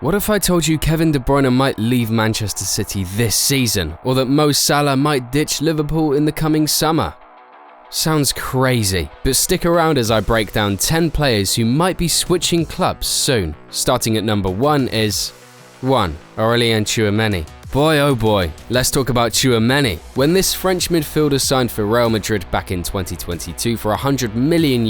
What if I told you Kevin De Bruyne might leave Manchester City this season, or that Mo Salah might ditch Liverpool in the coming summer? Sounds crazy, but stick around as I break down 10 players who might be switching clubs soon. Starting at number 1 is 1. Aurelien Tchouameni. Boy oh boy, let's talk about Tchouameni. When this French midfielder signed for Real Madrid back in 2022 for €100 million,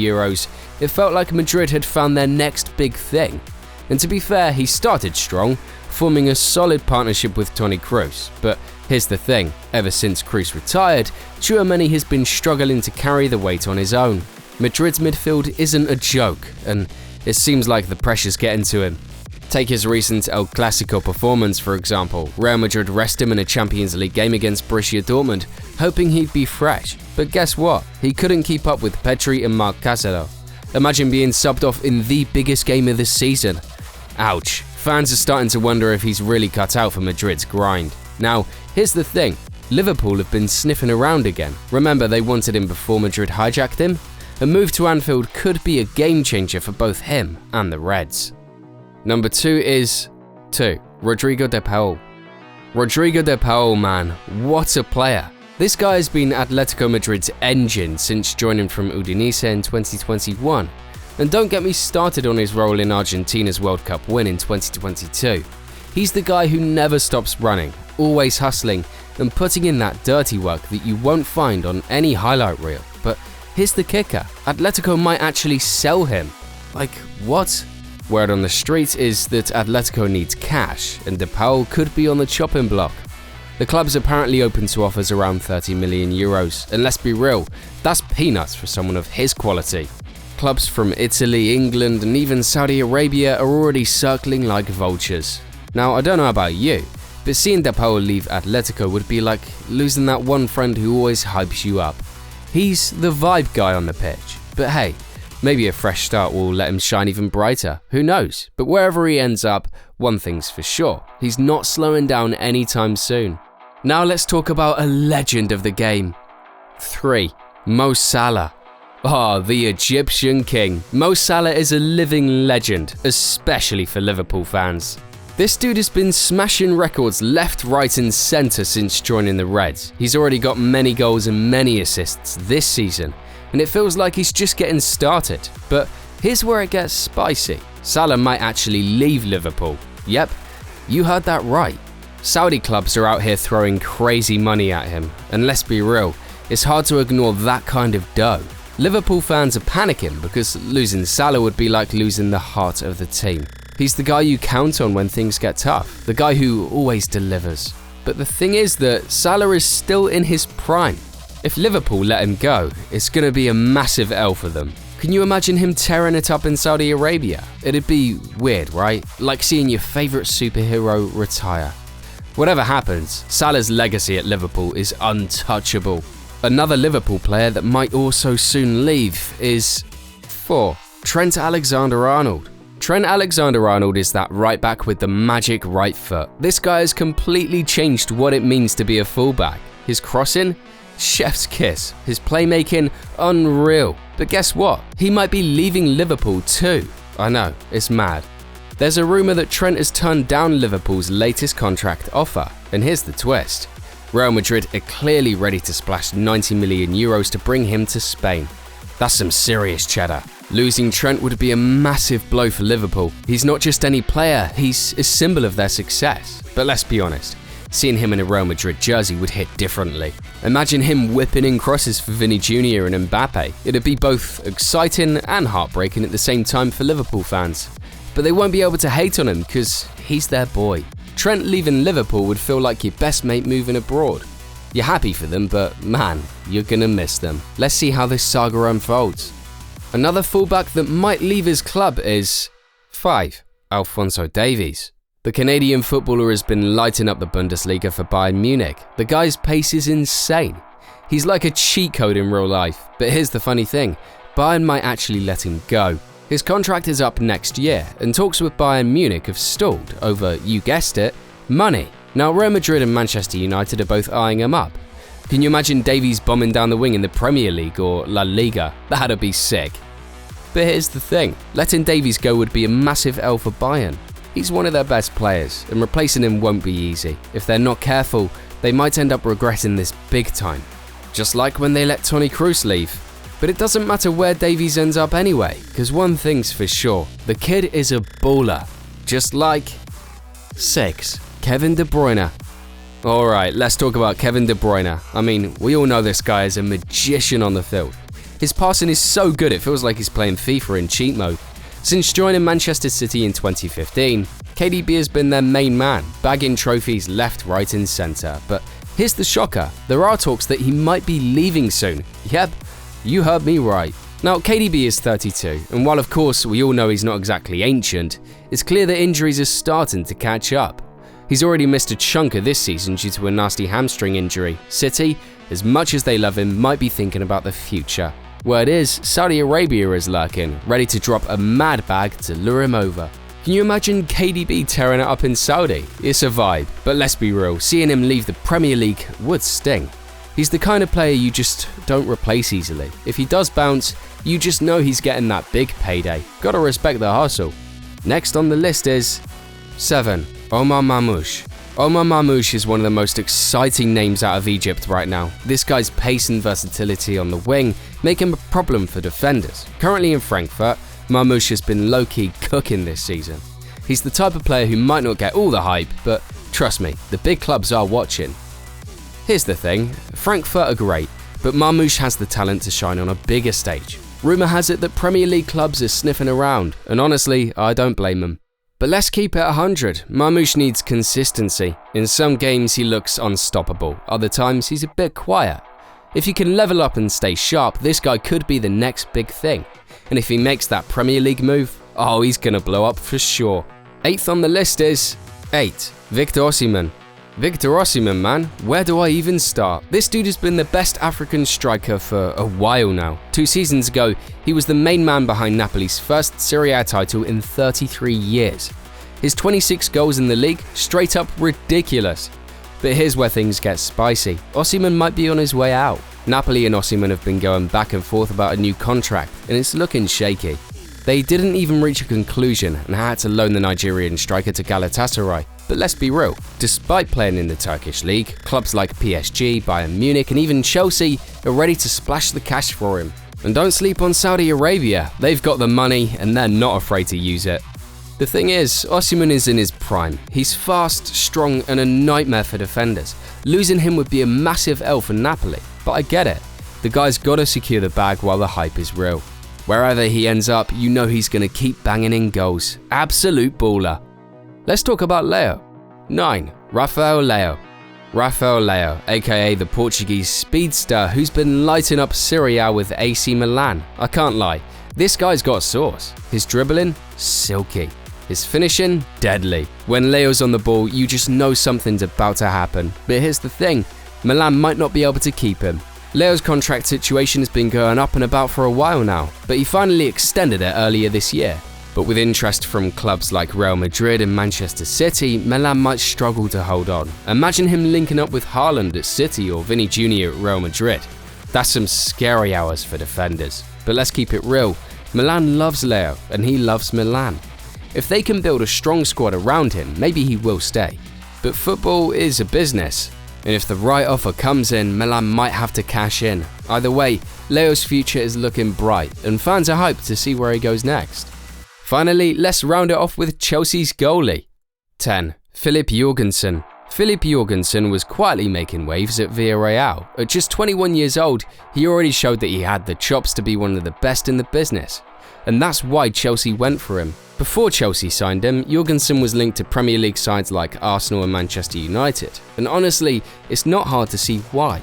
it felt like Madrid had found their next big thing. And to be fair, he started strong, forming a solid partnership with Toni Kroos. But here's the thing, ever since Kroos retired, Tchouameni has been struggling to carry the weight on his own. Madrid's midfield isn't a joke, and it seems like the pressure's getting to him. Take his recent El Clasico performance, for example. Real Madrid rested him in a Champions League game against Borussia Dortmund, hoping he'd be fresh. But guess what? He couldn't keep up with Pedri and Marc Casello. Imagine being subbed off in the biggest game of the season. Ouch. Fans are starting to wonder if he's really cut out for Madrid's grind. Now, here's the thing. Liverpool have been sniffing around again. Remember, they wanted him before Madrid hijacked him? A move to Anfield could be a game changer for both him and the Reds. Number 2 is 2. Rodrigo de Paul. Rodrigo de Paul, man, what a player. This guy has been Atletico Madrid's engine since joining from Udinese in 2021. And don't get me started on his role in Argentina's World Cup win in 2022. He's the guy who never stops running, always hustling, and putting in that dirty work that you won't find on any highlight reel. But here's the kicker, Atletico might actually sell him. Like, what? Word on the street is that Atletico needs cash, and De Paul could be on the chopping block. The club's apparently open to offers around €30 million, and let's be real, that's peanuts for someone of his quality. Clubs from Italy, England, and even Saudi Arabia are already circling like vultures. Now, I don't know about you, but seeing De Paul leave Atletico would be like losing that one friend who always hypes you up. He's the vibe guy on the pitch, but hey, maybe a fresh start will let him shine even brighter, who knows? But wherever he ends up, one thing's for sure, he's not slowing down anytime soon. Now let's talk about a legend of the game. 3. Mo Salah. The Egyptian king. Mo Salah is a living legend, especially for Liverpool fans. This dude has been smashing records left, right and centre since joining the Reds. He's already got many goals and many assists this season, and it feels like he's just getting started. But here's where it gets spicy. Salah might actually leave Liverpool. Yep, you heard that right. Saudi clubs are out here throwing crazy money at him, and let's be real, it's hard to ignore that kind of dough. Liverpool fans are panicking because losing Salah would be like losing the heart of the team. He's the guy you count on when things get tough, the guy who always delivers. But the thing is that Salah is still in his prime. If Liverpool let him go, it's going to be a massive L for them. Can you imagine him tearing it up in Saudi Arabia? It'd be weird, right? Like seeing your favourite superhero retire. Whatever happens, Salah's legacy at Liverpool is untouchable. Another Liverpool player that might also soon leave is 4. Trent Alexander-Arnold. Trent Alexander-Arnold is that right back with the magic right foot. This guy has completely changed what it means to be a fullback. His crossing? Chef's kiss. His playmaking? Unreal. But guess what? He might be leaving Liverpool too. I know, it's mad. There's a rumour that Trent has turned down Liverpool's latest contract offer. And here's the twist. Real Madrid are clearly ready to splash €90 million to bring him to Spain. That's some serious cheddar. Losing Trent would be a massive blow for Liverpool. He's not just any player, he's a symbol of their success. But let's be honest, seeing him in a Real Madrid jersey would hit differently. Imagine him whipping in crosses for Vinny Jr. and Mbappe. It'd be both exciting and heartbreaking at the same time for Liverpool fans. But they won't be able to hate on him because he's their boy. Trent leaving Liverpool would feel like your best mate moving abroad. You're happy for them, but man, you're gonna miss them. Let's see how this saga unfolds. Another fullback that might leave his club is 5. Alphonso Davies. The Canadian footballer has been lighting up the Bundesliga for Bayern Munich. The guy's pace is insane. He's like a cheat code in real life, but here's the funny thing, Bayern might actually let him go. His contract is up next year, and talks with Bayern Munich have stalled over, you guessed it, money. Now Real Madrid and Manchester United are both eyeing him up. Can you imagine Davies bombing down the wing in the Premier League or La Liga? That'd be sick. But here's the thing, letting Davies go would be a massive L for Bayern. He's one of their best players, and replacing him won't be easy. If they're not careful, they might end up regretting this big time. Just like when they let Toni Kroos leave. But it doesn't matter where Davies ends up anyway, because one thing's for sure, the kid is a baller. Just like 6. Kevin De Bruyne. Alright, let's talk about Kevin De Bruyne. I mean, we all know this guy is a magician on the field. His passing is so good it feels like he's playing FIFA in cheat mode. Since joining Manchester City in 2015, KDB has been their main man, bagging trophies left, right and centre. But here's the shocker, there are talks that he might be leaving soon. Yep, you heard me right. Now, KDB is 32, and while of course we all know he's not exactly ancient, it's clear that injuries are starting to catch up. He's already missed a chunk of this season due to a nasty hamstring injury. City, as much as they love him, might be thinking about the future. Word is, Saudi Arabia is lurking, ready to drop a mad bag to lure him over. Can you imagine KDB tearing it up in Saudi? It's a vibe, but let's be real, seeing him leave the Premier League would sting. He's the kind of player you just don't replace easily. If he does bounce, you just know he's getting that big payday. Gotta respect the hustle. Next on the list is 7. Omar Mamouche. Omar Mamouche is one of the most exciting names out of Egypt right now. This guy's pace and versatility on the wing make him a problem for defenders. Currently in Frankfurt, Mamouche has been low-key cooking this season. He's the type of player who might not get all the hype, but trust me, the big clubs are watching. Here's the thing, Frankfurt are great, but Mamouche has the talent to shine on a bigger stage. Rumour has it that Premier League clubs are sniffing around, and honestly, I don't blame them. But let's keep it 100. Mamouche needs consistency. In some games he looks unstoppable, other times he's a bit quiet. If he can level up and stay sharp, this guy could be the next big thing. And if he makes that Premier League move, oh, he's gonna blow up for sure. 8th on the list is 8. Victor Osimhen. Victor Osimhen, man, where do I even start? This dude has been the best African striker for a while now. 2 seasons ago, he was the main man behind Napoli's first Serie A title in 33 years. His 26 goals in the league, straight up ridiculous. But here's where things get spicy. Osimhen might be on his way out. Napoli and Osimhen have been going back and forth about a new contract, and it's looking shaky. They didn't even reach a conclusion and had to loan the Nigerian striker to Galatasaray. But let's be real, despite playing in the Turkish league, clubs like PSG, Bayern Munich and even Chelsea are ready to splash the cash for him. And don't sleep on Saudi Arabia, they've got the money and they're not afraid to use it. The thing is, Osimhen is in his prime. He's fast, strong and a nightmare for defenders. Losing him would be a massive L for Napoli, but I get it. The guy's gotta secure the bag while the hype is real. Wherever he ends up, you know he's gonna keep banging in goals. Absolute baller. Let's talk about Leo. 9. Rafael Leo. Rafael Leo, aka the Portuguese speedster who's been lighting up Serie A with AC Milan. I can't lie, this guy's got sauce. His dribbling, silky. His finishing, deadly. When Leo's on the ball, you just know something's about to happen. But here's the thing, Milan might not be able to keep him. Leo's contract situation has been going up and about for a while now, but he finally extended it earlier this year. But with interest from clubs like Real Madrid and Manchester City, Milan might struggle to hold on. Imagine him linking up with Haaland at City or Vinny Jr. at Real Madrid. That's some scary hours for defenders. But let's keep it real, Milan loves Leo and he loves Milan. If they can build a strong squad around him, maybe he will stay. But football is a business, and if the right offer comes in, Milan might have to cash in. Either way, Leo's future is looking bright, and fans are hyped to see where he goes next. Finally, let's round it off with Chelsea's goalie. 10. Philip Jorgensen. Philip Jorgensen was quietly making waves at Villarreal. At just 21 years old, he already showed that he had the chops to be one of the best in the business. And that's why Chelsea went for him. Before Chelsea signed him, Jorgensen was linked to Premier League sides like Arsenal and Manchester United. And honestly, it's not hard to see why.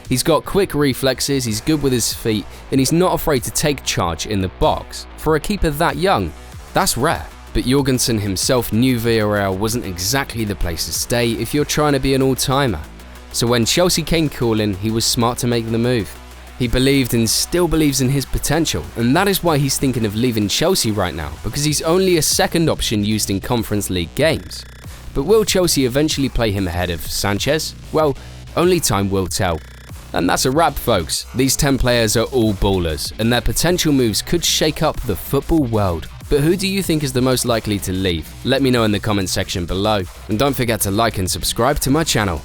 He's got quick reflexes, he's good with his feet, and he's not afraid to take charge in the box. For a keeper that young, that's rare. But Jorgensen himself knew Villarreal wasn't exactly the place to stay if you're trying to be an all-timer. So when Chelsea came calling, he was smart to make the move. He believed and still believes in his potential, and that is why he's thinking of leaving Chelsea right now, because he's only a second option used in Conference League games. But will Chelsea eventually play him ahead of Sanchez? Well, only time will tell. And that's a wrap, folks. These 10 players are all ballers, and their potential moves could shake up the football world. But who do you think is the most likely to leave? Let me know in the comment section below. And don't forget to like and subscribe to my channel.